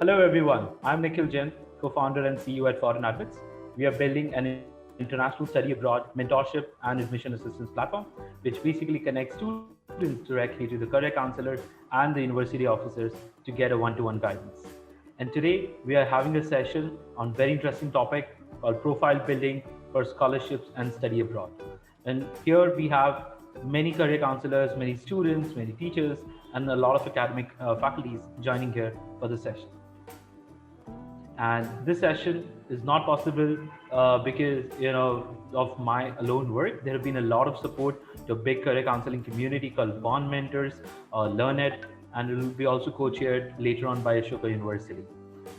Hello everyone, I'm Nikhil Jain, co-founder and CEO at Foreign Admits. We are building an international study abroad mentorship and admission assistance platform, which basically connects students directly to the career counselors and the university officers to get a one-to-one guidance. And today we are having a session on very interesting topic called profile building for scholarships and study abroad. And here we have many career counselors, many students, many teachers, and a lot of academic faculties joining here for the session. And this session is not possible because of my alone work. There have been a lot of support to a big career counseling community called Bond Mentors, LearnIt, and it will be also co-chaired later on by Ashoka University.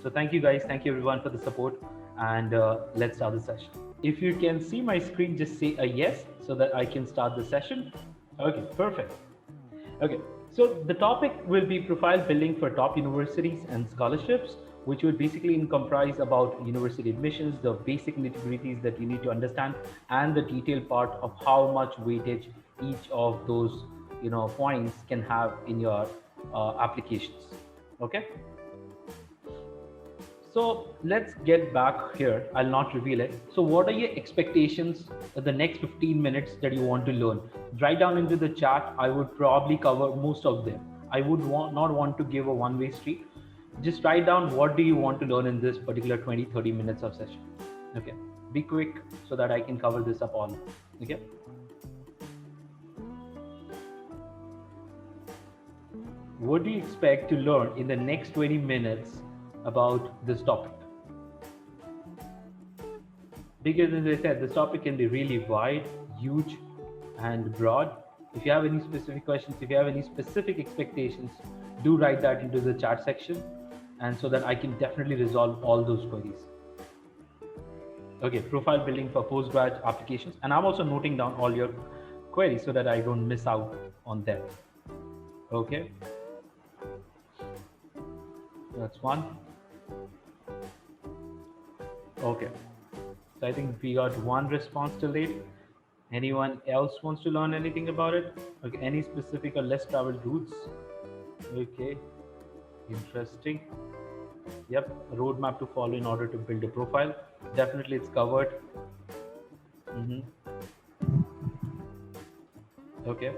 So thank you guys, thank you everyone for the support, and let's start the session. If you can see my screen, just say a yes so that I can start the session. Okay, perfect. Okay, so the topic will be profile building for top universities and scholarships, which would basically comprise about university admissions, the basic nitty-gritties that you need to understand, and the detailed part of how much weightage each of those points can have in your applications. Okay. So let's get back here. I'll not reveal it. So what are your expectations for the next 15 minutes that you want to learn? Write down into the chat. I would probably cover most of them. I would not want to give a one-way street. Just write down what do you want to learn in this particular 20-30 minutes of session. Okay. Be quick so that I can cover this up all. Okay. What do you expect to learn in the next 20 minutes about this topic? Because as I said, this topic can be really wide, huge, and broad. If you have any specific questions, if you have any specific expectations, do write that into the chat section, and so that I can definitely resolve all those queries. Okay, profile building for postgrad applications, and I'm also noting down all your queries so that I don't miss out on them. Okay, that's one. Okay, so I think we got one response till date. Anyone else wants to learn anything about it? Okay, any specific or less traveled routes? Okay, interesting. Yep, a roadmap to follow in order to build a profile. Definitely it's covered. Okay.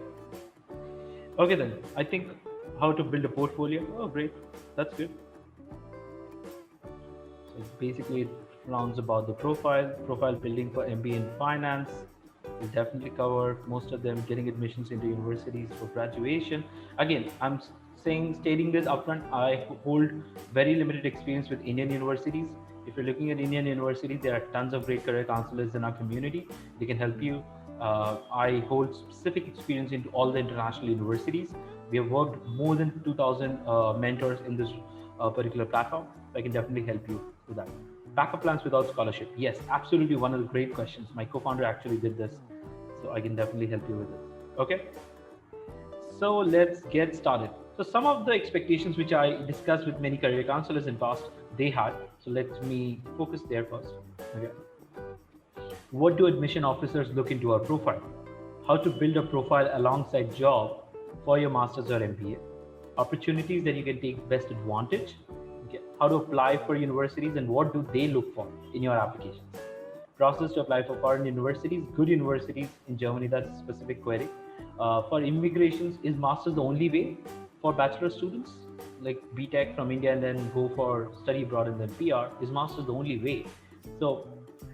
Okay then, I think how to build a portfolio. Oh great, that's good. So basically it rounds about the profile building for MBA in finance. We definitely cover most of them, getting admissions into universities for graduation. Again, I'm stating this upfront, I hold very limited experience with Indian universities. If you're looking at Indian universities, there are tons of great career counselors in our community. They can help you. I hold specific experience into all the international universities. We have worked more than 2,000 mentors in this particular platform. So I can definitely help you with that. Backup plans without scholarship. Yes, absolutely one of the great questions. My co-founder actually did this. So I can definitely help you with this. Okay. So let's get started. So some of the expectations which I discussed with many career counselors in past, they had. So let me focus there first. Okay. What do admission officers look into our profile? How to build a profile alongside job for your master's or MBA? Opportunities that you can take best advantage. Okay. How to apply for universities and what do they look for in your applications? Process to apply for foreign universities, good universities in Germany, that's a specific query. For immigrations, is master's the only way for bachelor students? Like BTech from India and then go for study abroad and then PR, is master's the only way? So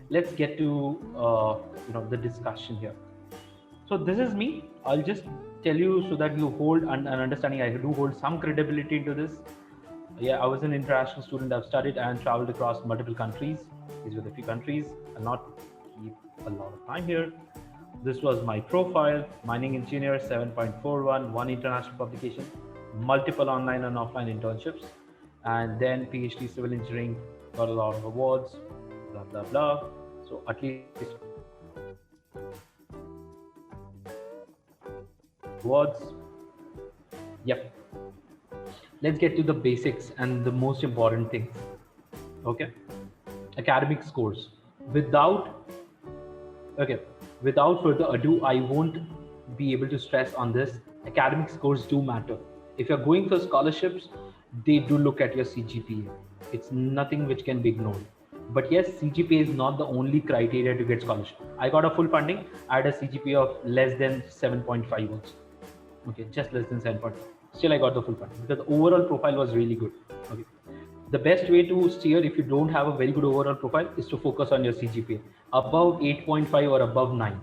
let's get to the discussion here. So this is me. I'll just tell you so that you hold an understanding. I do hold some credibility into this. Yeah, I was an international student. I've studied and traveled across multiple countries. These were the few countries. I'll not keep a lot of time here. This was my profile, mining engineer 7.41, one international publication, multiple online and offline internships, and then PhD civil engineering, got a lot of awards, blah, blah, blah. So at least awards. Yep. Let's get to the basics and the most important things. Okay. Academic scores. Without further ado, I won't be able to stress on this. Academic scores do matter. If you're going for scholarships, they do look at your CGPA. It's nothing which can be ignored. But yes, CGPA is not the only criteria to get scholarship. I got a full funding. I had a CGPA of less than 7.5 also. Okay, just less than 7.5. Still, I got the full funding because the overall profile was really good. Okay. The best way to steer if you don't have a very good overall profile is to focus on your CGPA above 8.5 or above 9.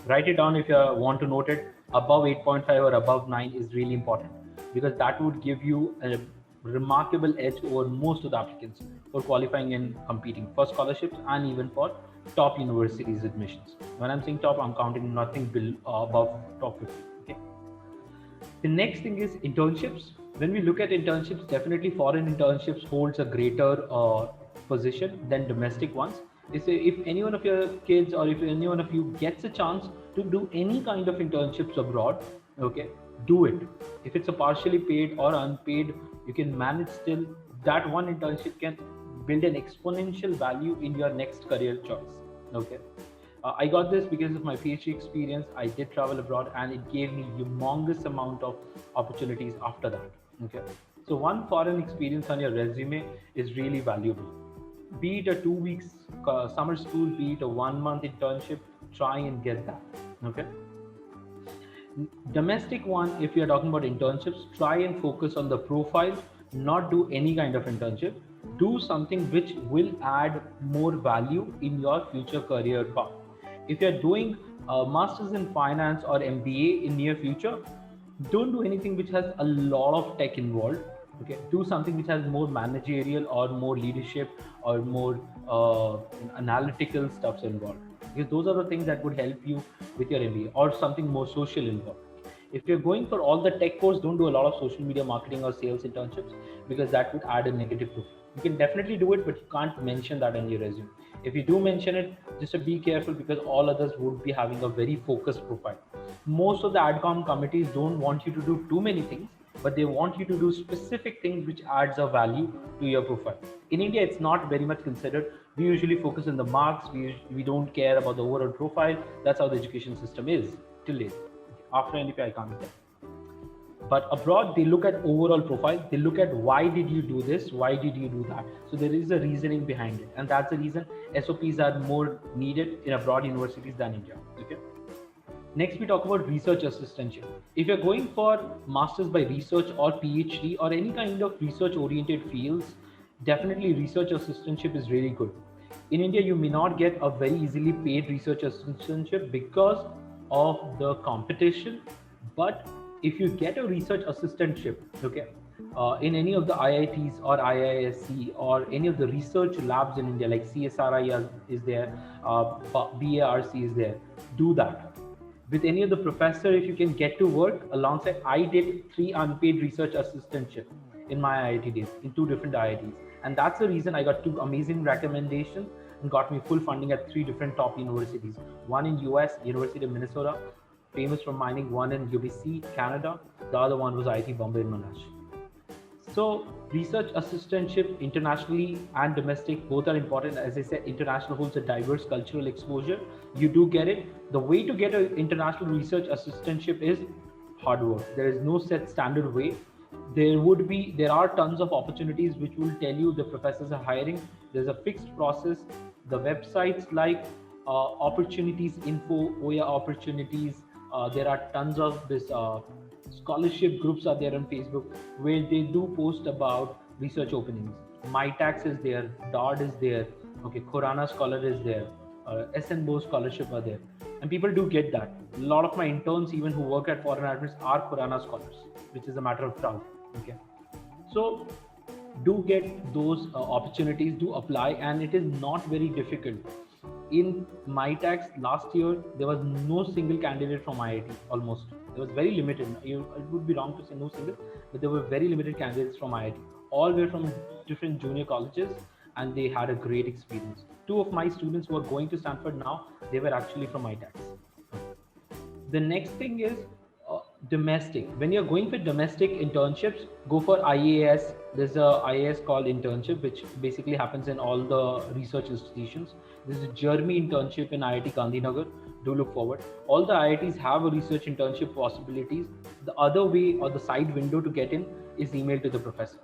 Write it down if you want to note it. Above 8.5 or above 9 is really important because that would give you a remarkable edge over most of the applicants for qualifying and competing for scholarships and even for top universities admissions. When I'm saying top, I'm counting nothing above top 50. Okay. The next thing is internships. When we look at internships, definitely foreign internships holds a greater position than domestic ones. If any one of your kids or if any one of you gets a chance to do any kind of internships abroad, okay, do it. If it's a partially paid or unpaid, you can manage still. That one internship can build an exponential value in your next career choice. Okay. I got this because of my PhD experience. I did travel abroad and it gave me humongous amount of opportunities after that. Okay. So one foreign experience on your resume is really valuable. Be it a 2 weeks summer school, be it a 1 month internship, try and get that. Okay. Domestic one, if you're talking about internships, try and focus on the profile, not do any kind of internship. Do something which will add more value in your future career path. If you're doing a master's in finance or MBA in near future, don't do anything which has a lot of tech involved. Okay, do something which has more managerial or more leadership or more analytical stuffs involved, because those are the things that would help you with your MBA, or something more social involved. If you're going for all the tech course, don't do a lot of social media marketing or sales internships because that would add a negative profile. You can definitely do it, but you can't mention that in your resume. If you do mention it, just be careful because all others would be having a very focused profile. Most of the AdCom committees don't want you to do too many things, but they want you to do specific things which adds a value to your profile. In India, it's not very much considered. We usually focus on the marks. We don't care about the overall profile. That's how the education system is till date. After NDP, I can't tell. But abroad, they look at overall profile. They look at why did you do this? Why did you do that? So there is a reasoning behind it. And that's the reason SOPs are more needed in abroad universities than India. Okay. Next, we talk about research assistantship. If you're going for masters by research or PhD or any kind of research oriented fields, definitely research assistantship is really good. In India, you may not get a very easily paid research assistantship because of the competition. But if you get a research assistantship, okay, in any of the IITs or IISc or any of the research labs in India, like CSRI is there, BARC is there, do that. With any of the professor, if you can get to work alongside, I did 3 unpaid research assistantship in my IIT days in 2 different IITs. And that's the reason I got 2 amazing recommendations and got me full funding at 3 different top universities. One in US, University of Minnesota, famous for mining, one in UBC, Canada. The other one was IIT Bombay in Monash. So research assistantship internationally and domestic, both are important. As I said, international holds a diverse cultural exposure. You do get it. The way to get an international research assistantship is hard work. There is no set standard way. There are tons of opportunities which will tell you the professors are hiring. There's a fixed process. The websites like Opportunities Info, OYA Opportunities, there are tons of this scholarship groups are there on Facebook where they do post about research openings. MyTax is there, DOD is there, okay, Khurana Scholar is there, SN Bose Scholarship are there, and people do get that. A lot of my interns, even who work at foreign admits, are Khurana scholars, which is a matter of proud. Okay, so do get those opportunities, do apply, and it is not very difficult. In MyTax last year, there was no single candidate from IIT. Almost, there was very limited. It would be wrong to say no single, but there were very limited candidates from IIT. All were from different junior colleges, and they had a great experience. 2 of my students who are going to Stanford now, they were actually from MyTax. The next thing is domestic. When you're going for domestic internships, go for IAS. There's a IAS called internship, which basically happens in all the research institutions. There's a Jeremy internship in IIT Gandhinagar. Do look forward. All the IITs have a research internship possibilities. The other way or the side window to get in is email to the professor.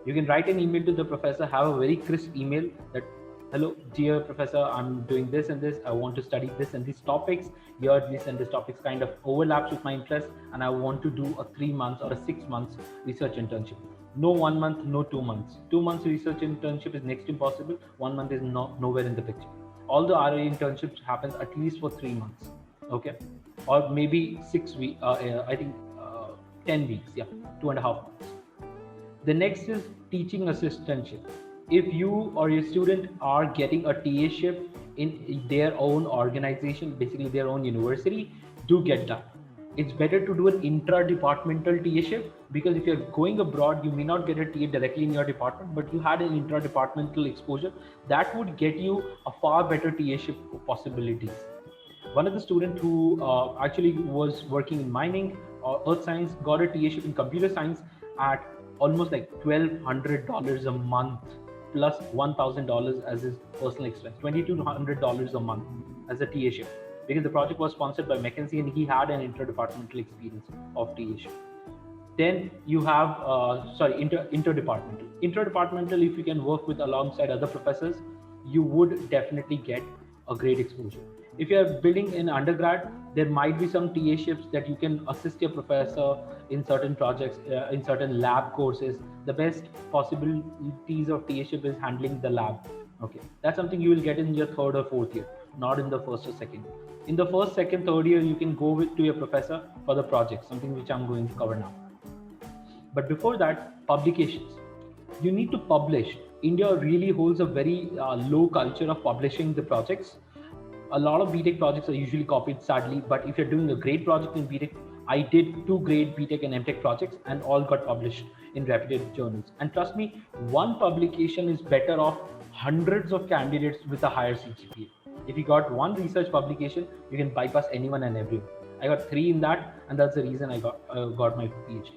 You can write an email to the professor, have a very crisp email that, hello, dear professor, I'm doing this and this. I want to study this and these topics. Here, this and this topics kind of overlaps with my interest, and I want to do a 3 months or a 6 months research internship. No 1 month, no 2 months. 2 months research internship is next to impossible. 1 month is nowhere in the picture. All the RA internships happens at least for 3 months, okay, or maybe 6 weeks. I think 10 weeks, yeah, 2.5 months. The next is teaching assistantship. If you or your student are getting a TA-ship in their own organization, basically their own university, do get that. It's better to do an intra-departmental TA-ship, because if you're going abroad, you may not get a TA directly in your department, but you had an intra-departmental exposure that would get you a far better TA-ship possibilities. One of the students who actually was working in mining or earth science got a TA-ship in computer science at almost like $1,200 a month plus $1,000 as his personal expense, $2,200 a month as a TA-ship, because the project was sponsored by McKinsey and he had an interdepartmental experience of TA-ship. Then you have interdepartmental. Interdepartmental, if you can work with alongside other professors, you would definitely get a great exposure. If you are building in undergrad, there might be some TA ships that you can assist your professor in certain projects, in certain lab courses. The best possibilities of TA ship is handling the lab. Okay, that's something you will get in your third or fourth year, not in the first or second. In the first, second, third year, you can go to your professor for the project, something which I'm going to cover now. But before that, publications. You need to publish. India really holds a very low culture of publishing the projects. A lot of BTech projects are usually copied, sadly, but if you're doing a great project in BTech, I did 2 great BTech and MTech projects and all got published in reputed journals. And trust me, one publication is better off hundreds of candidates with a higher CGPA. If you got one research publication, you can bypass anyone and everyone. I got 3 in that, and that's the reason I got my PhD.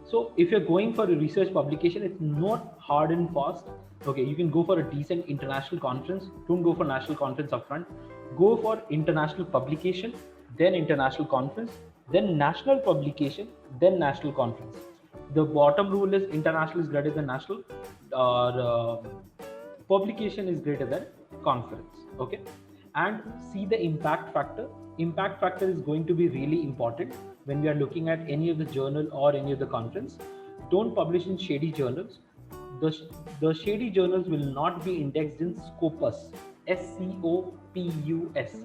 So if you're going for a research publication, it's not hard and fast. Okay, you can go for a decent international conference. Don't go for national conference upfront. Go for international publication, then international conference, then national publication, then national conference. The bottom rule is international is greater than national, or publication is greater than conference. Okay, and see the impact factor. Impact factor is going to be really important when we are looking at any of the journal or any of the conference. Don't publish in shady journals. The shady journals will not be indexed in Scopus. Scopus.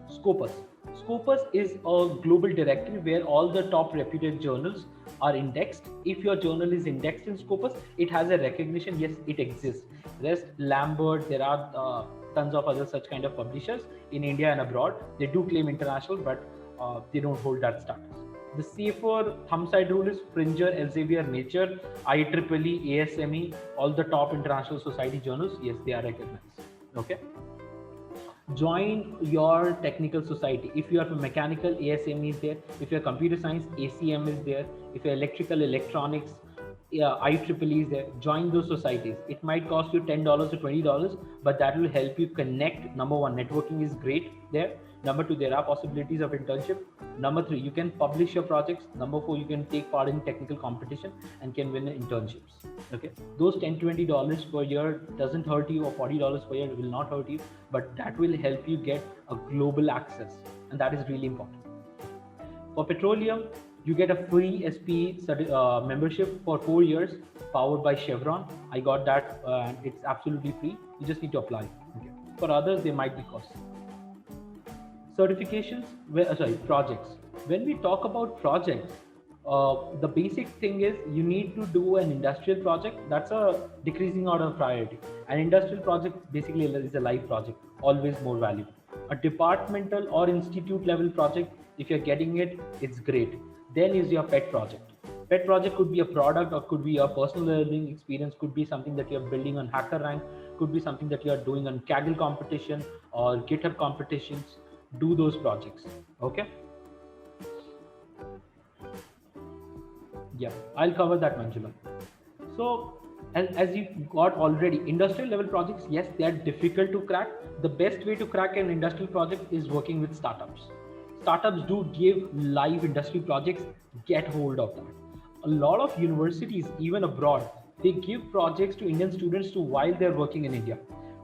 Scopus. Scopus is a global directory where all the top reputed journals are indexed. If your journal is indexed in Scopus, it has a recognition. Yes, it exists. Rest, Lambert, there are tons of other such kind of publishers in India and abroad. They do claim international, but they don't hold that status. The safer thumb side rule is Springer, Elsevier, Nature, IEEE, ASME, all the top international society journals. Yes, they are recognized. Okay. Join your technical society. If you are from mechanical, ASME is there. If you're computer science, ACM is there. If you're electrical, electronics, IEEE is there. Join those societies. It might cost you $10 to $20, but that will help you connect. Number one, networking is great there. Number two, there are possibilities of internship. Number three, you can publish your projects. Number four, you can take part in technical competition and can win internships. Okay, those $10, $20 per year doesn't hurt you, or $40 per year will not hurt you, but that will help you get a global access, and that is really important. For petroleum, you get a free SP membership for 4 years, powered by Chevron. I got that, and it's absolutely free. You just need to apply. Okay. For others, they might be costly. Certifications, projects. When we talk about projects, the basic thing is you need to do an industrial project. That's a decreasing order of priority. An industrial project basically is a live project, always more valuable. A departmental or institute level project, if you're getting it, it's great. Then is your pet project. Pet project could be a product, or could be a personal learning experience, could be something that you're building on HackerRank, could be something that you're doing on Kaggle competition or GitHub competitions. Do those projects. Okay. Yeah, I'll cover that, Manjula. So as you got already, industrial level projects, yes, they are difficult to crack. The best way to crack an industrial project is working with startups. Startups do give live industry projects. Get hold of that. A lot of universities, even abroad, They give projects to Indian students to while they're working in India.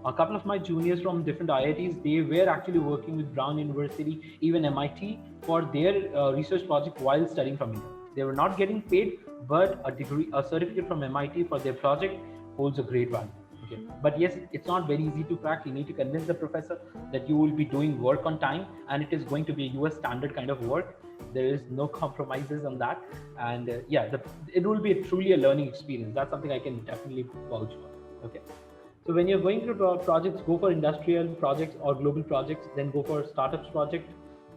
A couple of my juniors from different IITs, they were actually working with Brown University, even MIT, for their research project while studying from India. They were not getting paid, but a degree, a certificate from MIT for their project holds a great value. Okay. But yes, it's not very easy to crack. You need to convince the professor that you will be doing work on time and it is going to be a US standard kind of work. There is no compromises on that. And it will be truly a learning experience. That's something I can definitely vouch for. Okay. So when you're going through projects, go for industrial projects or global projects, then go for startups project,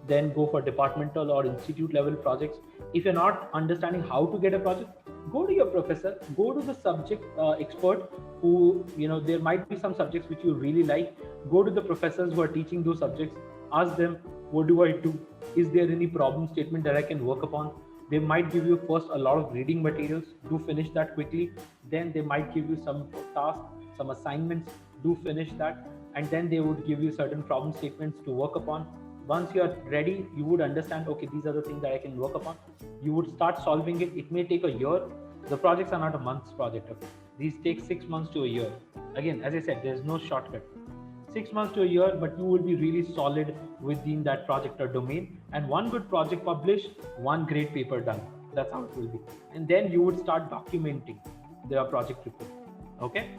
then go for departmental or institute level projects. If you're not understanding how to get a project, go to your professor, go to the subject expert who, there might be some subjects which you really like. Go to the professors who are teaching those subjects, ask them, what do I do? Is there any problem statement that I can work upon? They might give you first a lot of reading materials, do finish that quickly. Then they might give you some tasks, some assignments, do finish that. And then they would give you certain problem statements to work upon. Once you are ready, you would understand, okay, these are the things that I can work upon. You would start solving it. It may take a year. The projects are not a month's project. Okay? These take 6 months to a year. Again, as I said, there's no shortcut. 6 months to a year, but you will be really solid within that project or domain. And one good project published, one great paper done. That's how it will be. And then you would start documenting the project report. Okay?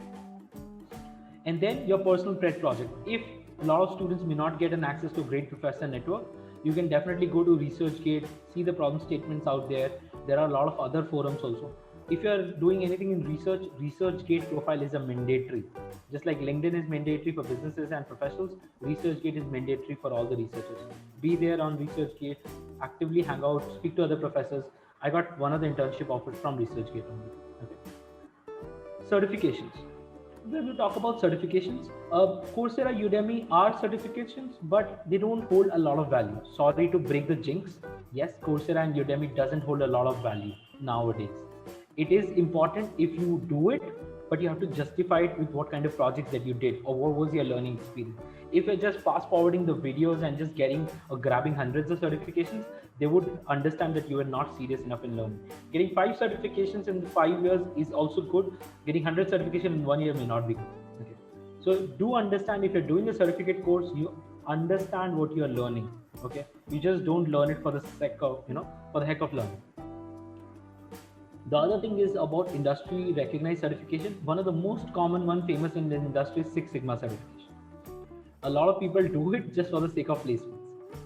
And then your personal pet project. If a lot of students may not get an access to great professor network, you can definitely go to ResearchGate, see the problem statements out there. There are a lot of other forums also. If you're doing anything in research, ResearchGate profile is a mandatory. Just like LinkedIn is mandatory for businesses and professionals, ResearchGate is mandatory for all the researchers. Be there on ResearchGate, actively hang out, speak to other professors. I got one of the internship offers from ResearchGate only. Okay. Certifications. When we talk about certifications, Coursera, Udemy are certifications, but they don't hold a lot of value. Sorry to break the jinx. Yes, Coursera and Udemy doesn't hold a lot of value nowadays. It is important if you do it, but you have to justify it with what kind of projects that you did or what was your learning experience. If you're just fast forwarding the videos and just getting or grabbing hundreds of certifications, they would understand that you are not serious enough in learning. Getting 5 certifications in 5 years is also good. Getting 100 certifications in 1 year may not be good. Okay. So do understand, if you're doing a certificate course, you understand what you're learning. Okay. You just don't learn it for the sake of, for the heck of learning. The other thing is about industry recognized certification. One of the most common one famous in the industry is Six Sigma certification. A lot of people do it just for the sake of placements.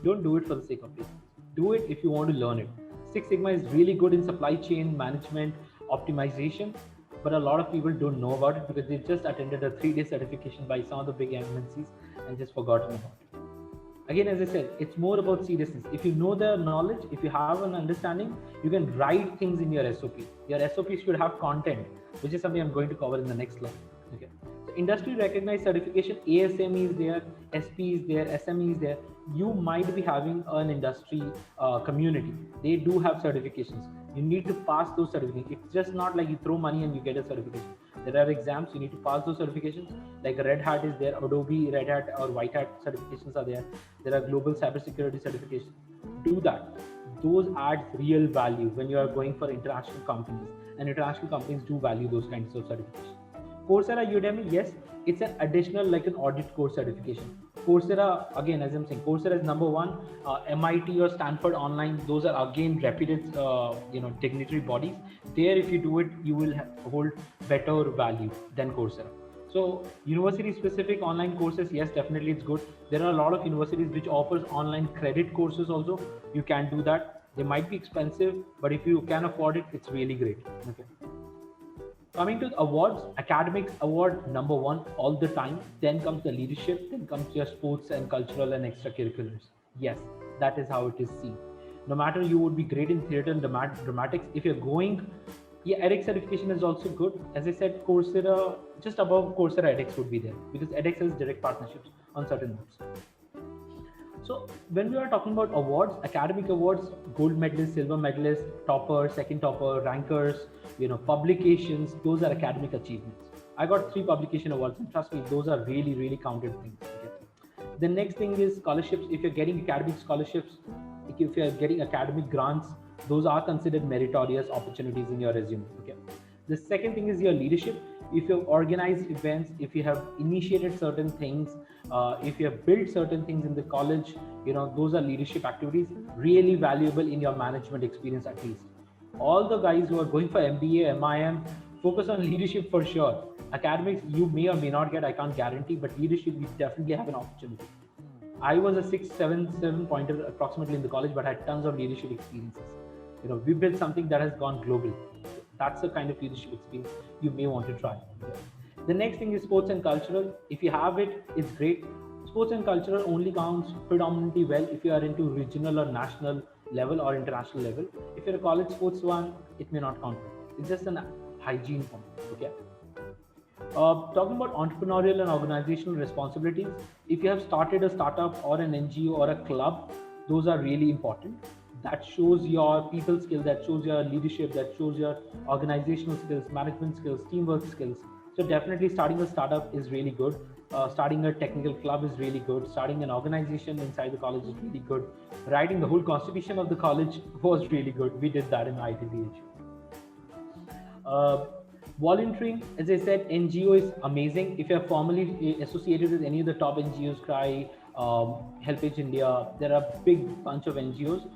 Don't do it for the sake of placements. Do it if you want to learn it. Six Sigma is really good in supply chain management, optimization, but a lot of people don't know about it because they just attended a 3-day certification by some of the big MNCs and just forgotten about it. Again, as I said, it's more about seriousness. If you know the knowledge, if you have an understanding, you can write things in your SOP. Your SOP should have content, which is something I'm going to cover in the next slide. Okay. So industry recognized certification, ASME is there, SP is there, SME is there. You might be having an industry community. They do have certifications. You need to pass those certifications. It's just not like you throw money and you get a certification. There are exams, you need to pass those certifications. Like Red Hat is there, Adobe, Red Hat or White Hat certifications are there. There are global cybersecurity certifications. Do that. Those add real value when you are going for international companies. And international companies do value those kinds of certifications. Coursera, Udemy, yes, it's an additional like an audit course certification. Coursera, again, as I'm saying, Coursera is number one. MIT or Stanford Online, those are again reputed, dignitary bodies. There, if you do it, you will hold better value than Coursera. So, university-specific online courses, yes, definitely it's good. There are a lot of universities which offers online credit courses also. You can do that. They might be expensive, but if you can afford it, it's really great. Okay. Coming to awards, academics award number one all the time. Then comes the leadership. Then comes your sports and cultural and extracurriculars. Yes, that is how it is seen. No matter you would be great in theater and dramatics, if you're going, edX certification is also good. As I said, Coursera, just above Coursera, edX would be there because edX has direct partnerships on certain notes. So when we are talking about awards, academic awards, gold medalist, silver medalist, topper, second topper, rankers, publications, those are academic achievements. I got 3 publication awards and trust me, those are really, really counted things. Okay. The next thing is scholarships. If you're getting academic scholarships, if you're getting academic grants, those are considered meritorious opportunities in your resume. Okay. The second thing is your leadership. If you've organized events, if you have initiated certain things, if you have built certain things in the college, those are leadership activities, really valuable in your management experience at least. All the guys who are going for MBA, MIM, focus on leadership for sure. Academics, you may or may not get, I can't guarantee, but leadership, you definitely have an opportunity. I was a 677 pointer approximately in the college, but I had tons of leadership experiences. We built something that has gone global. That's the kind of leadership experience you may want to try. The next thing is sports and cultural. If you have it, it's great. Sports and cultural only counts predominantly well if you are into regional or national level or international level. If you're a college sports one, it may not count. It's just an hygiene point. Okay. Talking about entrepreneurial and organizational responsibilities, if you have started a startup or an NGO or a club, those are really important. That shows your people skills, that shows your leadership, that shows your organizational skills, management skills, teamwork skills. So definitely starting a startup is really good. Starting a technical club is really good. Starting an organization inside the college is really good. Writing the whole constitution of the college was really good. We did that in ITBH. Volunteering, as I said, NGO is amazing. If you're formally associated with any of the top NGOs, CRY, Helpage India, there are a big bunch of NGOs.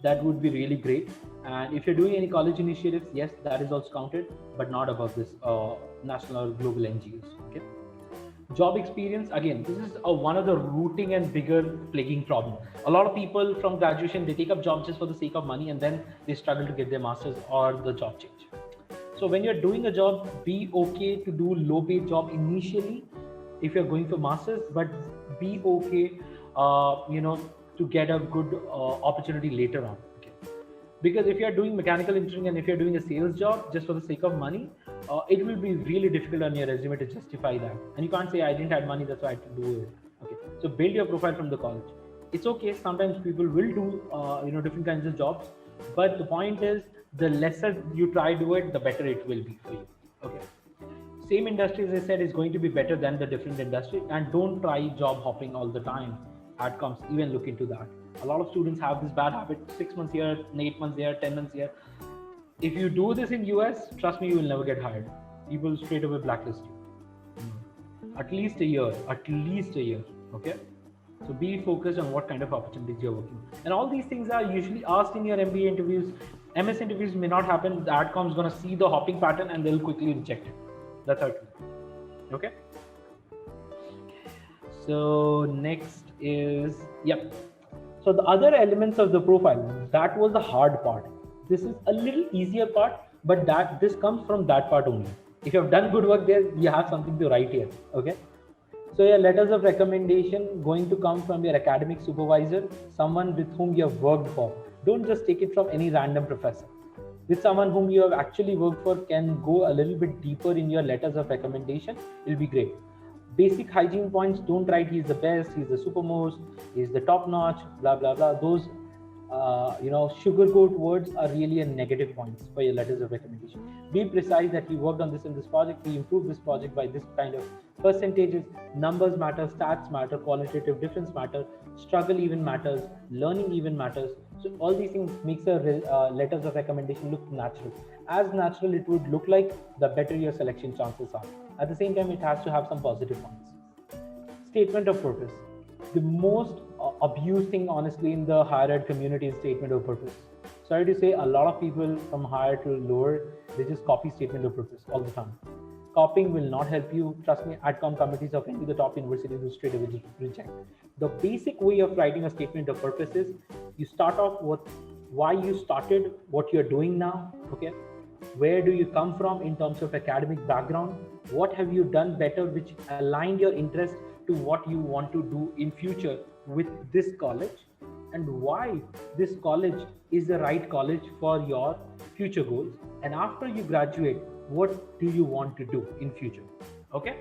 That would be really great. And if you're doing any college initiatives, yes, that is also counted, but not above this national or global NGOs. Okay. Job experience, again, this is one of the rooting and bigger plaguing problem. A lot of people from graduation, they take up jobs just for the sake of money, and then they struggle to get their masters or the job change. So when you're doing a job, be okay to do low paid job initially if you're going for masters, but be okay, to get a good opportunity later on. Okay. Because if you're doing mechanical engineering and if you're doing a sales job just for the sake of money, it will be really difficult on your resume to justify that. And you can't say, I didn't have money, that's why I had to do it. Okay. So build your profile from the college. It's okay. Sometimes people will do, different kinds of jobs. But the point is, the lesser you try to do it, the better it will be for you. Okay. Same industry, as I said, is going to be better than the different industry. And don't try job hopping all the time. Outcomes, even look into that. A lot of students have this bad habit: 6 months here, 8 months here, 10 months here. If you do this in US, trust me, you will never get hired. People straight away blacklist you. At least a year. Okay. So be focused on what kind of opportunities you're working. And all these things are usually asked in your MBA interviews. MS interviews may not happen. The outcome is going to see the hopping pattern and they'll quickly reject it. That's how it is. Okay. So next is, yep. So the other elements of the profile, that was the hard part. This is a little easier part, but this comes from that part only. If you have done good work there, you have something to write here. Okay. So your letters of recommendation going to come from your academic supervisor, someone with whom you have worked for. Don't just take it from any random professor. With someone whom you have actually worked for, can go a little bit deeper in your letters of recommendation. It'll be great. Basic hygiene points, don't write he's the best, he's the supermost, he's the top notch, blah, blah, blah. Those, sugarcoat words are really a negative points for your letters of recommendation. Be precise that he worked on this in this project, he improved this project by this kind of percentages. Numbers matter, stats matter, qualitative difference matter, struggle even matters, learning even matters. So all these things makes a letters of recommendation look natural. As natural it would look like, the better your selection chances are. At the same time, it has to have some positive points. Statement of purpose. The most abused thing, honestly, in the higher ed community is statement of purpose. Sorry to say, a lot of people from higher to lower, they just copy statement of purpose all the time. Copying will not help you. Trust me, AdCom committees of any of the top universities will straight away reject. The basic way of writing a statement of purpose is you start off with why you started, what you're doing now, okay? Where do you come from in terms of academic background? What have you done better which aligned your interest to what you want to do in future with this college? And why this college is the right college for your future goals? And after you graduate, what do you want to do in future? Okay.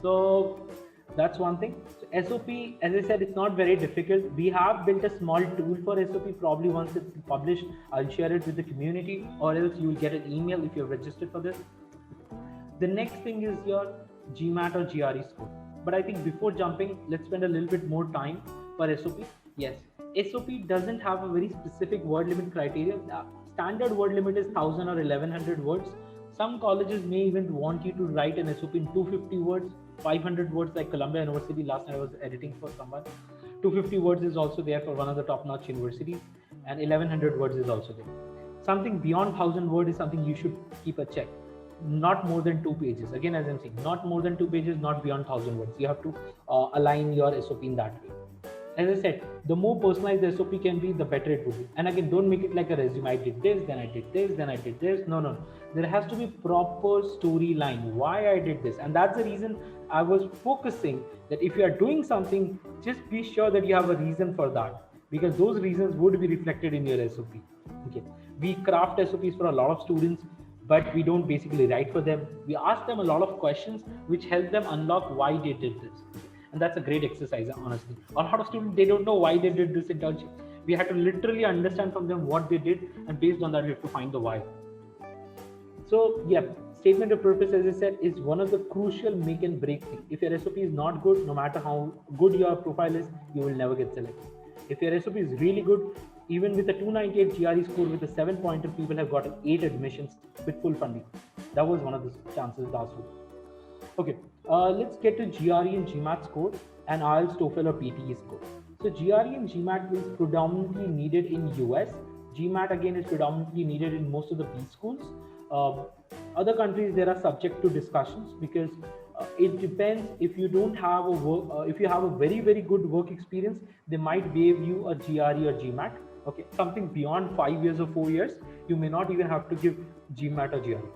So that's one thing. So SOP, as I said, it's not very difficult. We have built a small tool for SOP. Probably once it's published, I'll share it with the community, or else you'll get an email if you're registered for this. The next thing is your GMAT or GRE score. But I think before jumping, let's spend a little bit more time for SOP. Yes, SOP doesn't have a very specific word limit criteria. standard word limit is 1000 or 1100 words. Some colleges may even want you to write an SOP in 250 words, 500 words, like Columbia University. Last night I was editing for someone. 250 words is also there for one of the top-notch universities, and 1100 words is also there. Something beyond 1000 words is something you should keep a check. Not more than 2 pages. Again, as I'm saying, not more than 2 pages, not beyond 1000 words. You have to align your SOP in that way. As I said, the more personalized the SOP can be, the better it would be. And again, don't make it like a resume. I did this, then I did this, then I did this. No. There has to be proper storyline. Why I did this. And that's the reason I was focusing that if you are doing something, just be sure that you have a reason for that, because those reasons would be reflected in your SOP. Okay. We craft SOPs for a lot of students, but we don't basically write for them. We ask them a lot of questions which help them unlock why they did this. And that's a great exercise, honestly. A lot of students, they don't know why they did this internship. We had to literally understand from them what they did, and based on that, we have to find the why. So yeah, statement of purpose, as I said, is one of the crucial make and break thing. If your SOP is not good, no matter how good your profile is, you will never get selected. If your SOP is really good, even with a 298 GRE score with a 7-pointer, people have gotten 8 admissions with full funding. That was one of the chances last week. Okay, let's get to GRE and GMAT score and IELTS, TOEFL or PTE score. So GRE and GMAT is predominantly needed in US. GMAT again is predominantly needed in most of the B schools. Other countries, they are subject to discussions, because it depends. If you don't have a work, if you have a very good work experience, they might waive you a GRE or GMAT. Okay, something beyond 5 years or 4 years, you may not even have to give GMAT or GRE.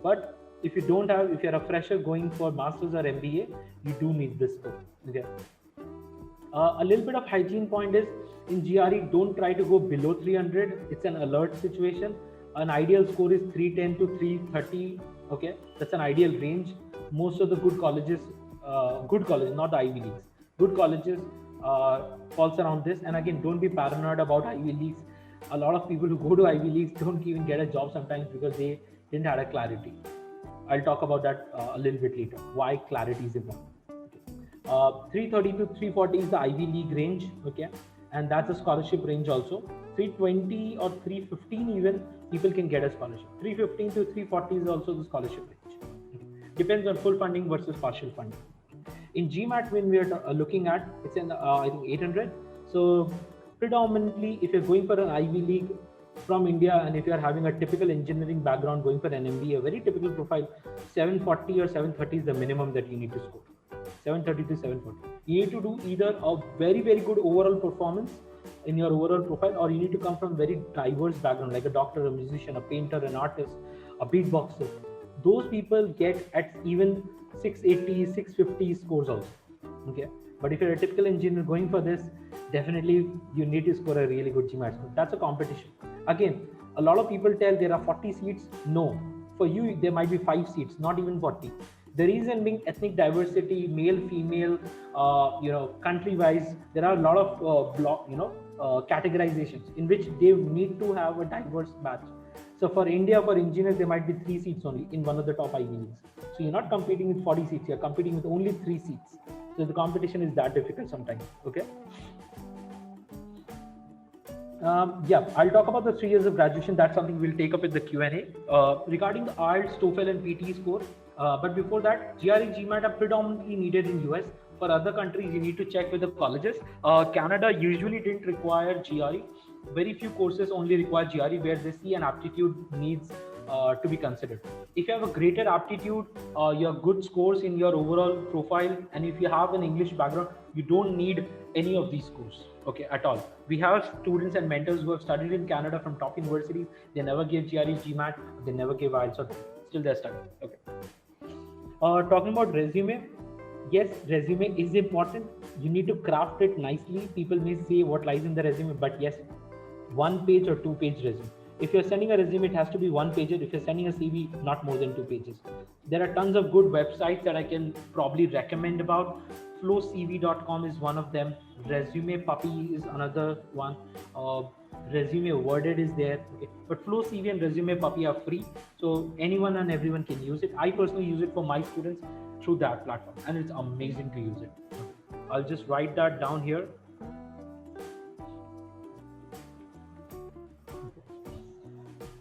But if you don't have, if you're a fresher going for masters or MBA, you do need this score. Okay. A little bit of hygiene point is, in GRE, don't try to go below 300. It's an alert situation. An ideal score is 310 to 330. Okay, that's an ideal range. Most of the good colleges, not the Ivy Leagues, good colleges falls around this. And again, don't be paranoid about Ivy Leagues. A lot of people who go to Ivy Leagues don't even get a job sometimes because they didn't have a clarity. I'll talk about that a little bit later, why clarity is important. 330 to 340 is the Ivy League range, okay, and that's a scholarship range also. 320 or 315 even, people can get a scholarship. 315 to 340 is also the scholarship range. Okay. Depends on full funding versus partial funding. In GMAT, when we are looking at, it's in I think 800. So predominantly, if you're going for an Ivy League from India, and if you are having a typical engineering background going for an MBA, a very typical profile, 740 or 730 is the minimum that you need to score. 730 to 740. You need to do either a very good overall performance in your overall profile, or you need to come from very diverse background, like a doctor, a musician, a painter, an artist, a beatboxer. Those people get at even 680, 650 scores also. Okay. But if you're a typical engineer going for this, definitely you need to score a really good GMAT score. That's a competition. Again, a lot of people tell there are 40 seats. No, for you there might be 5 seats, not even 40. The reason being ethnic diversity, male, female, country-wise, there are a lot of categorizations in which they need to have a diverse batch. So for India, for engineers, there might be 3 seats only in one of the top Ivy Leagues. So you're not competing with 40 seats, you're competing with only 3 seats. So the competition is that difficult sometimes, okay? I'll talk about the 3 years of graduation. That's something we'll take up in the Q&A. Regarding the IELTS, TOEFL and PTE score, but before that, GRE, GMAT are predominantly needed in US. For other countries, you need to check with the colleges. Canada usually didn't require GRE. Very few courses only require GRE, where they see an aptitude needs to be considered. If you have a greater aptitude, your good scores in your overall profile, and if you have an English background, you don't need any of these scores, okay, at all. We have students and mentors who have studied in Canada from top universities. They never gave GRE, GMAT, they never gave IELTS, or still they're studying. Okay. Talking about resume, yes, resume is important. You need to craft it nicely. People may say what lies in the resume, but yes, 1-page or 2-page resume. If you're sending a resume, it has to be 1-pager. If you're sending a CV, not more than 2 pages. There are tons of good websites that I can probably recommend about. flowcv.com is one of them. Resume Puppy is another one. Resume Worded is there. Okay. But FlowCV and Resume Puppy are free, so anyone and everyone can use it. I personally use it for my students through that platform, and it's amazing to use it. I'll just write that down here.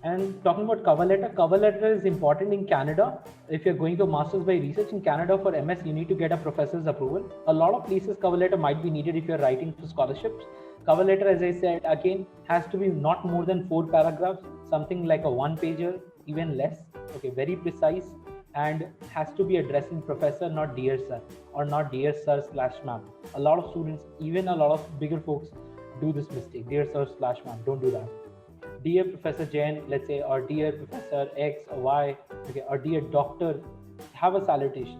And talking about cover letter is important in Canada. If you're going to masters by research in Canada for MS, you need to get a professor's approval. A lot of places cover letter might be needed if you're writing for scholarships. Cover letter, as I said, again, has to be not more than 4 paragraphs, something like a one pager, even less. Okay, very precise, and has to be addressing professor, not dear sir, or not dear sir slash ma'am. A lot of students, even a lot of bigger folks, do this mistake. Dear sir slash ma'am, don't do that. Dear Professor Jain, let's say, or dear Professor X or Y, okay, or dear doctor, have a salutation,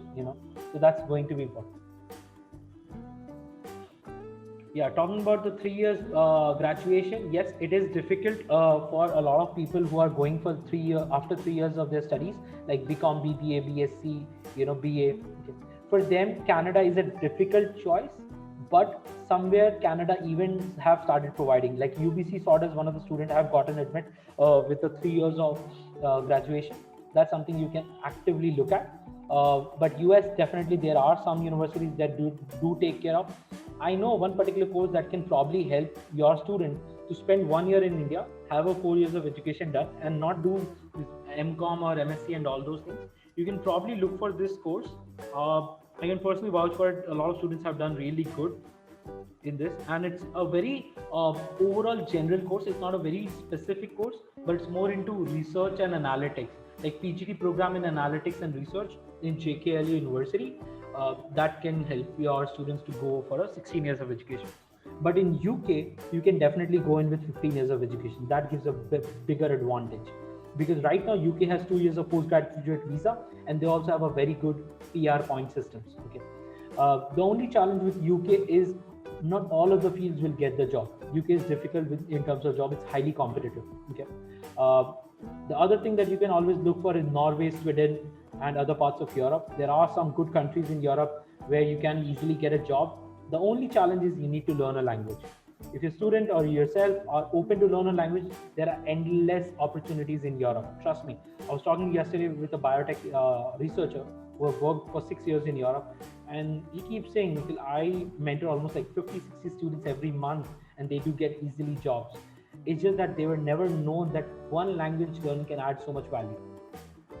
So that's going to be important. Yeah, talking about the 3 years graduation, yes, it is difficult for a lot of people who are going for 3 years after 3 years of their studies, like BCom, BBA, BSc, BA. Okay. For them, Canada is a difficult choice, but somewhere Canada even have started providing. Like UBC sort as one of the students have gotten admit with the 3 years of graduation. That's something you can actively look at. But US, definitely there are some universities that do take care of. I know one particular course that can probably help your student to spend 1 year in India, have a 4 years of education done, and not do MCom or MSc and all those things. You can probably look for this course. I can personally vouch for it. A lot of students have done really good in this, and it's a very overall general course. It's not a very specific course, but it's more into research and analytics, like PGD program in analytics and research in JKLU University. That can help your students to go for a 16 years of education. But in UK, you can definitely go in with 15 years of education. That gives a bigger advantage, because right now UK has 2 years of postgraduate visa, and they also have a very good PR point systems. Okay, the only challenge with UK is not all of the fields will get the job. UK is difficult in terms of job. It's highly competitive. Okay. The other thing that you can always look for is Norway, Sweden, and other parts of Europe. There are some good countries in Europe where you can easily get a job. The only challenge is you need to learn a language. If you're a student or yourself are open to learn a language, there are endless opportunities in Europe. Trust me. I was talking yesterday with a biotech researcher who have worked for 6 years in Europe, and he keeps saying, Nikhil, I mentor almost like 50, 60 students every month, and they do get easily jobs. It's just that they were never known that one language learning can add so much value.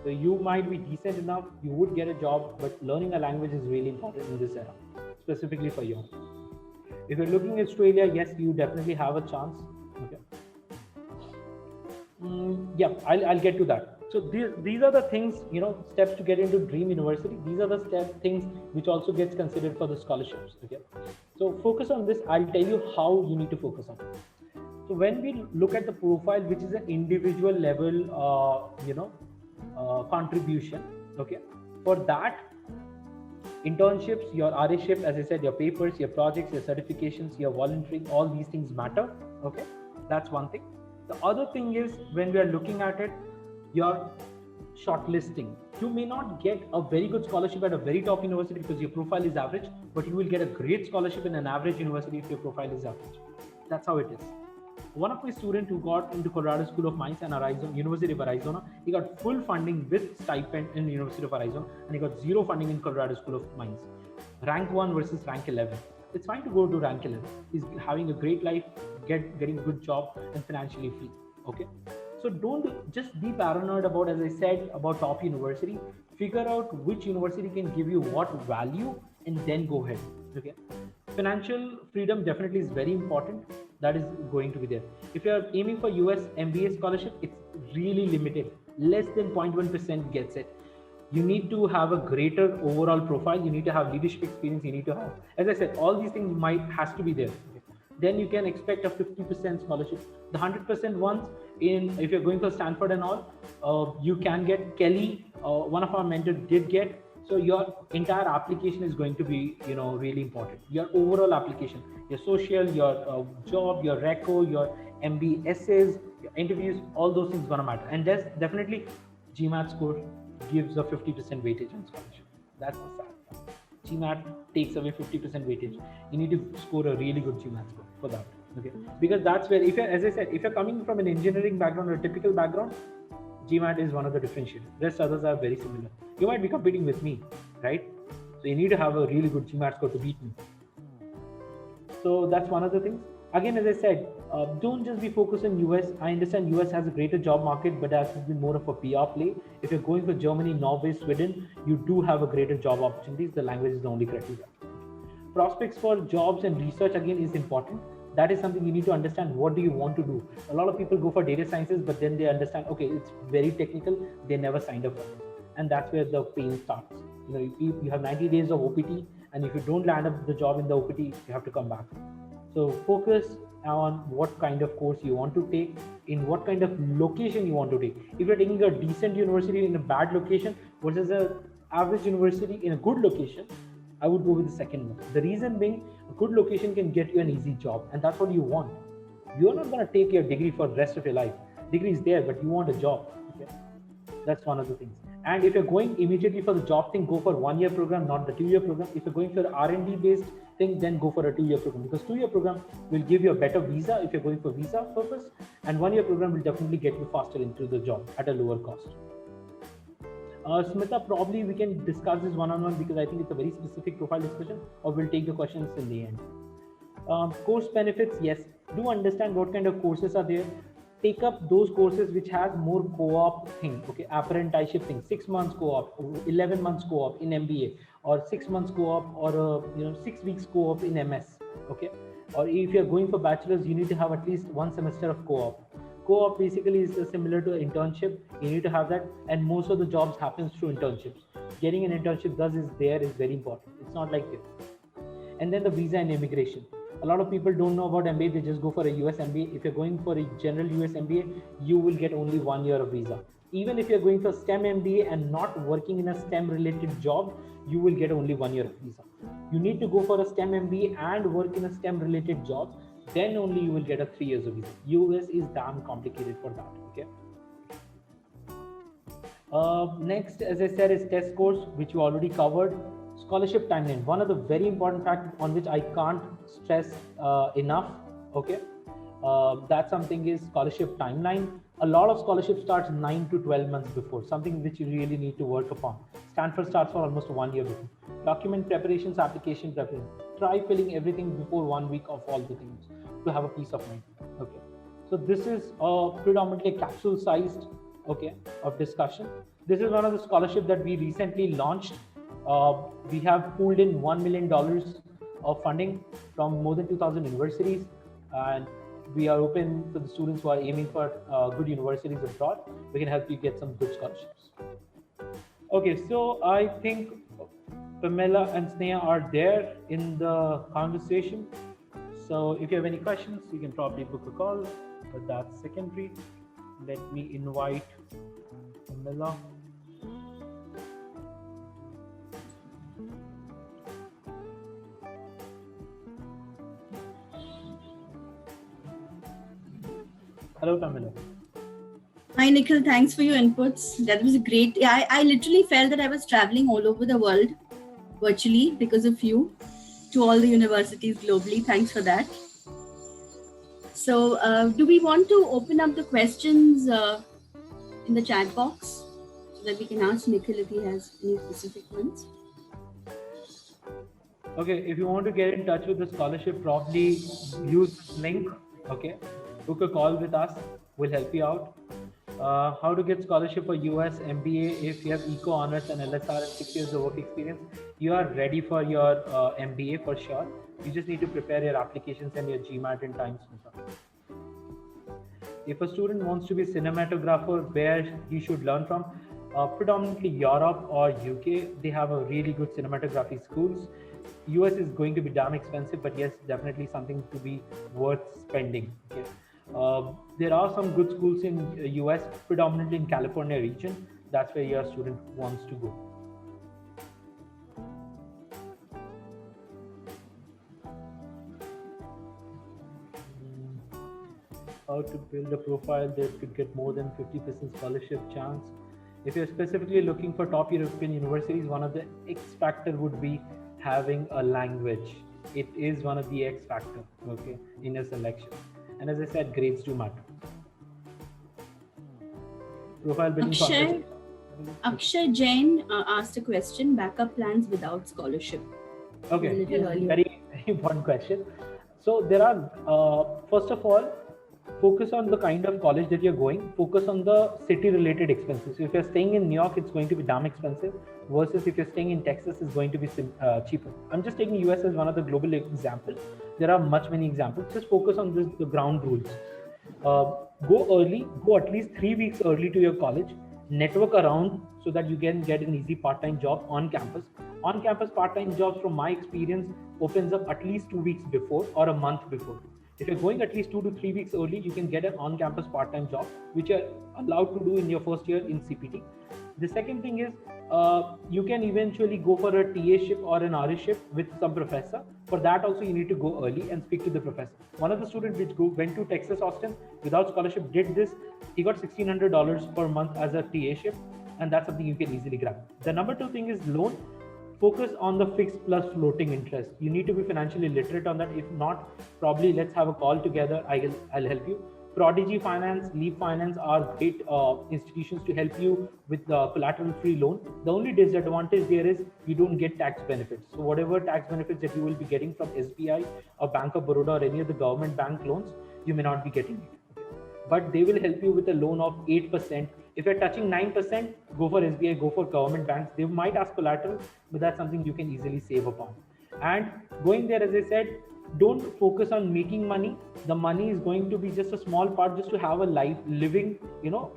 So you might be decent enough, you would get a job, but learning a language is really important in this era, specifically for you. If you're looking at Australia, yes, you definitely have a chance. Okay. Yeah, I'll get to that. So these are the things, steps to get into dream university. These are the things which also gets considered for the scholarships. Okay. So focus on this. I'll tell you how you need to focus on it. So when we look at the profile, which is an individual level, contribution. Okay. For that, internships, your RA-ship, as I said, your papers, your projects, your certifications, your volunteering, all these things matter. Okay, that's one thing. The other thing is, when we are looking at it, your shortlisting. You may not get a very good scholarship at a very top university because your profile is average, but you will get a great scholarship in an average university if your profile is average. That's how it is. One of my students who got into Colorado School of Mines and University of Arizona, he got full funding with stipend in University of Arizona, and he got zero funding in Colorado School of Mines. Rank 1 versus rank 11. It's fine to go to rank 11. He's having a great life, getting a good job, and financially free. Okay. So don't just be paranoid about, as I said, about top university. Figure out which university can give you what value, and then go ahead. Okay. Financial freedom definitely is very important. That is going to be there. If you're aiming for US MBA scholarship, it's really limited. Less than 0.1% gets it. You need to have a greater overall profile. You need to have leadership experience. You need to have, as I said, all these things has to be there. Then you can expect a 50% scholarship. The 100% ones, if you're going for Stanford and all, you can get Kelly. One of our mentors did get. So your entire application is going to be, really important. Your overall application, your social, your job, your reco, your MBSs, your interviews, all those things gonna matter. And there's definitely GMAT score gives a 50% weightage on scholarship. That's the sad part. GMAT takes away 50% weightage. You need to score a really good GMAT score for that. Okay, because that's where, as I said, if you're coming from an engineering background or a typical background, GMAT is one of the differentiators. Rest others are very similar. You might be competing with me, right? So you need to have a really good GMAT score to beat me. So that's one of the things. Again, as I said, don't just be focused on US. I understand US has a greater job market, but that would be more of a PR play. If you're going for Germany, Norway, Sweden, you do have a greater job opportunities. The language is the only criteria. Prospects for jobs and research again is important. That is something you need to understand. What do you want to do? A lot of people go for data sciences, but then they understand, okay, it's very technical. They never signed up for it, and that's where the pain starts. You have 90 days of OPT, and if you don't land up the job in the OPT, you have to come back. So focus on what kind of course you want to take, in what kind of location you want to take. If you're taking a decent university in a bad location versus a average university in a good location, I would go with the second one. The reason being, a good location can get you an easy job, and that's what you want. You're not going to take your degree for the rest of your life. Degree is there, but you want a job. Okay? That's one of the things. And if you're going immediately for the job thing, go for 1 year program, not the 2 year program. If you're going for R&D based thing, then go for a 2 year program, because 2 year program will give you a better visa if you're going for visa purpose, and 1 year program will definitely get you faster into the job at a lower cost. Smita, probably we can discuss this one-on-one, because I think it's a very specific profile discussion, or we'll take the questions in the end. Course benefits, yes, do understand what kind of courses are there. Take up those courses which has more co-op thing, okay, apprenticeship thing, 6 months co-op, 11 months co-op in MBA, or 6 months co-op, or 6 weeks co-op in MS, okay. Or if you're going for bachelor's, you need to have at least 1 semester of co-op. Co-op basically is similar to internship. You need to have that, and most of the jobs happens through internships. Getting an internship is very important. It's not like it. And then the visa and immigration. A lot of people don't know about MBA. They just go for a US MBA. If you're going for a general US MBA, you will get only 1 year of visa. Even if you're going for STEM MBA and not working in a STEM related job, you will get only 1 year of visa. You need to go for a STEM MBA and work in a STEM related job. Then only you will get a 3 years of visa. US is damn complicated for that. Okay. Next, as I said, is test scores, which you already covered. Scholarship timeline. One of the very important factors on which I can't stress enough. Okay. That's something is scholarship timeline. A lot of scholarship starts 9 to 12 months before, something which you really need to work upon. Stanford starts for almost 1 year before. Document preparations, application preparation. Try filling everything before 1 week of all the things to have a peace of mind. Okay. So this is predominantly capsule sized, okay, of discussion. This is one of the scholarship that we recently launched. We have pulled in $1 million of funding from more than 2,000 universities, and we are open to the students who are aiming for good universities abroad. We can help you get some good scholarships. Okay, so I think Pamela and Sneha are there in the conversation. So if you have any questions, you can probably book a call, but that's secondary. Let me invite Pamela. Hello, Pamela. Hi, Nikhil. Thanks for your inputs. That was great. Yeah, I literally felt that I was traveling all over the world virtually because of you to all the universities globally. Thanks for that. So do we want to open up the questions in the chat box so that we can ask Nikhil if he has any specific ones? Okay, if you want to get in touch with the scholarship, probably use this link. Okay, book a call with us. We'll help you out. How to get scholarship for US MBA? If you have eco honors and LSR and 6 years of work experience, you are ready for your MBA for sure. You just need to prepare your applications and your GMAT in time. If a student wants to be a cinematographer, where he should learn from? Predominantly Europe or UK. They have a really good cinematography schools. US is going to be damn expensive, but yes, definitely something to be worth spending. Okay. There are some good schools in US, predominantly in California region. That's where your student wants to go. How to build a profile that could get more than 50% scholarship chance. If you're specifically looking for top European universities, one of the X factor would be having a language. It is one of the X factor, okay, in a selection. And as I said, grades do matter. Profile building. Akshay Jain asked a question: backup plans without scholarship. Okay, very important question. So there are, first of all, focus on the kind of college that you're going, focus on the city related expenses. So if you're staying in New York, it's going to be damn expensive, versus if you're staying in Texas, it's going to be cheaper. I'm just taking US as one of the global examples. There are many examples. Just focus on the ground rules. Go early, go at least 3 weeks early to your college, network around so that you can get an easy part-time job on campus. On campus part-time jobs, from my experience, opens up at least 2 weeks before or a month before. If you're going at least 2 to 3 weeks early, you can get an on-campus part-time job, which you're allowed to do in your first year in CPT. The second thing is, you can eventually go for a TA-ship or an RA-ship with some professor. For that also, you need to go early and speak to the professor. One of the students which went to Texas Austin without scholarship did this. He got $1,600 per month as a TA-ship, and that's something you can easily grab. The number two thing is loan. Focus on the fixed plus floating interest. You need to be financially literate on that. If not, probably let's have a call together. I'll help you. Prodigy Finance, Leap Finance are great institutions to help you with the collateral-free loan. The only disadvantage there is you don't get tax benefits. So whatever tax benefits that you will be getting from SBI or Bank of Baroda or any of the government bank loans, you may not be getting it. But they will help you with a loan of 8%. If you're touching 9%, go for SBI, go for government banks. They might ask collateral, but that's something you can easily save upon. And going there, as I said, don't focus on making money. The money is going to be just a small part, just to have a living,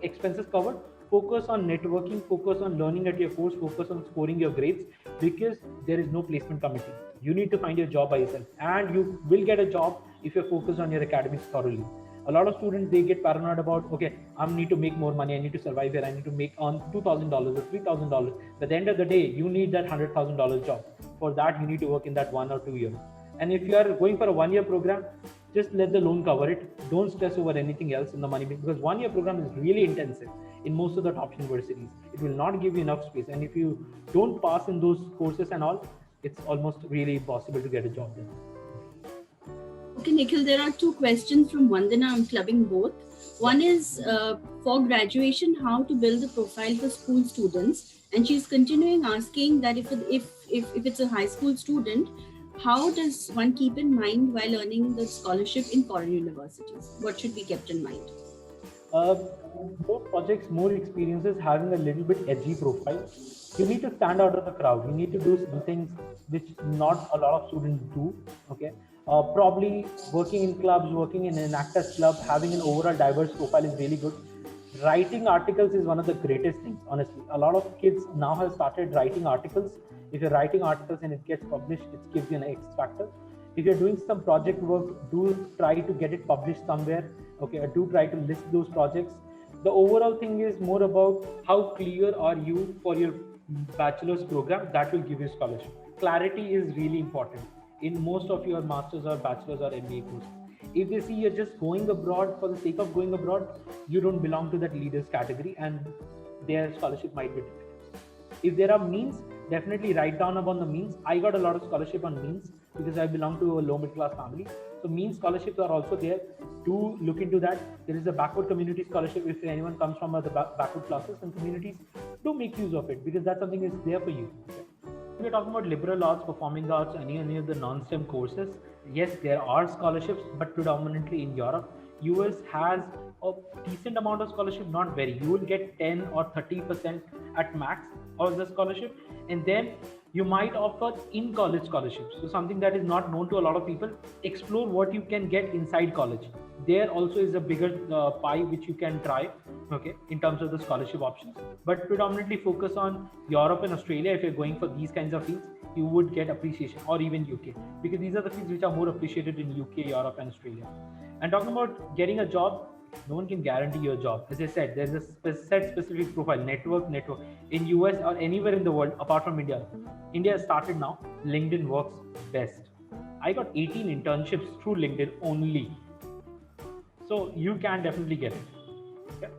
expenses covered. Focus on networking, focus on learning at your course, focus on scoring your grades, because there is no placement committee. You need to find your job by yourself, and you will get a job if you're focused on your academics thoroughly. A lot of students, they get paranoid about, okay, I need to make more money, I need to survive here, I need to make on $2,000 or $3,000. But at the end of the day, you need that $100,000 job. For that, you need to work in that 1 or 2 years. And if you are going for a 1-year program, just let the loan cover it. Don't stress over anything else in the money, because 1-year program is really intensive in most of the top universities. It will not give you enough space. And if you don't pass in those courses and all, it's almost really impossible to get a job there. Okay, Nikhil, there are 2 questions from Vandana. I'm clubbing both. One is for graduation, how to build a profile for school students. And she's continuing asking that if it's a high school student, how does one keep in mind while earning the scholarship in foreign universities? What should be kept in mind? More projects, more experiences, having a little bit edgy profile. You need to stand out of the crowd. You need to do some things which not a lot of students do. Okay. Probably working in clubs, working in an actors club, having an overall diverse profile is really good. Writing articles is one of the greatest things, honestly. A lot of kids now have started writing articles. If you're writing articles and it gets published, it gives you an X factor. If you're doing some project work, do try to get it published somewhere. Okay, do try to list those projects. The overall thing is more about how clear are you for your bachelor's program. That will give you scholarship. Clarity is really important in most of your master's or bachelor's or MBA courses. If they see you're just going abroad for the sake of going abroad, you don't belong to that leaders category, and their scholarship might be different. If there are means, definitely write down upon the means. I got a lot of scholarship on means because I belong to a low middle class family. So means scholarships are also there. Do look into that. There is a backward community scholarship. If anyone comes from the backward classes and communities, do make use of it, because that's something that's there for you. We're talking about liberal arts, performing arts, any of the non-STEM courses. Yes, there are scholarships, but predominantly in Europe. US has a decent amount of scholarship, not very. You will get 10 or 30% at max of the scholarship, and then you might offer in-college scholarships. So something that is not known to a lot of people. Explore what you can get inside college. There also is a bigger pie which you can try, okay, in terms of the scholarship options. But predominantly focus on Europe and Australia. If you're going for these kinds of fields, you would get appreciation, or even UK, because these are the fields which are more appreciated in UK, Europe, and Australia. And talking about getting a job, no one can guarantee your job. As I said, there's a set specific profile, network. In US or anywhere in the world apart from India. India has started now. LinkedIn works best. I got 18 internships through LinkedIn only. So you can definitely get it. Okay?